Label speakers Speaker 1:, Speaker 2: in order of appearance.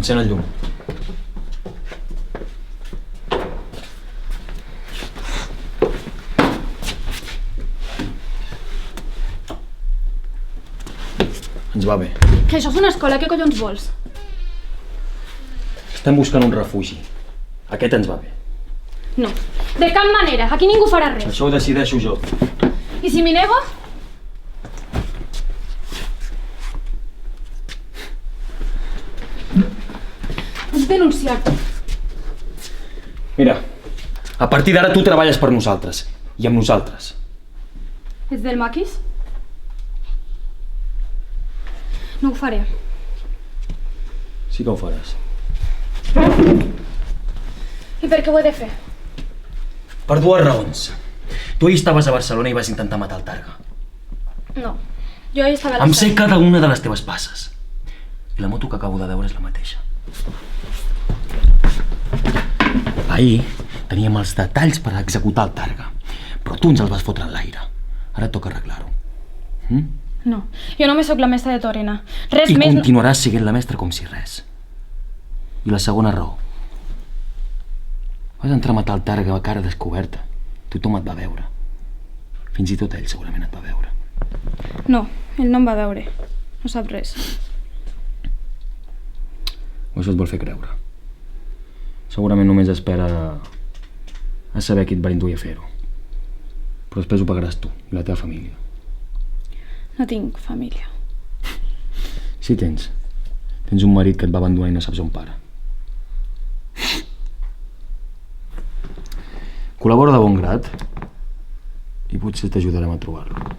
Speaker 1: Encén el llum. Ens va bé.
Speaker 2: Que això és una escola, què collons vols?
Speaker 1: Estem buscant un refugi. Aquest ens va bé.
Speaker 2: No, de cap manera, aquí ningú farà res.
Speaker 1: Això ho decideixo jo.
Speaker 2: I si m'hi nego? Vaig denunciar-te.
Speaker 1: Mira, a partir d'ara tu treballes per nosaltres. I amb nosaltres.
Speaker 2: Ets del maquis? No ho faré.
Speaker 1: Sí que ho faràs.
Speaker 2: I per què ho he de fer?
Speaker 1: Per dues raons. Tu ahir estaves a Barcelona i vas intentar matar el Targa.
Speaker 2: No, jo ahir estava a la
Speaker 1: Em sé cada una de les teves passes. I la moto que acabo de veure és la mateixa. Ahir teníem els detalls per executar el Targa, però tu ens el vas fotre en l'aire. Ara et toca arreglar-ho.
Speaker 2: No, jo només sóc la mestra de Torena. Res
Speaker 1: I
Speaker 2: més...
Speaker 1: continuaràs sent la mestra com si res. I la segona raó. Vas entrar a matar el Targa a cara descoberta. Tothom et va veure. Fins i tot ell segurament et va veure.
Speaker 2: No, ell no em va veure. No sap res.
Speaker 1: O això et vol fer creure. Segurament només espera a saber qui et va induir a fer-ho. Però després ho pagaràs tu i la teva família.
Speaker 2: No tinc família.
Speaker 1: Sí tens. Tens un marit que et va abandonar i no saps on para. Col·labora de bon grat i potser t'ajudarem a trobar-lo.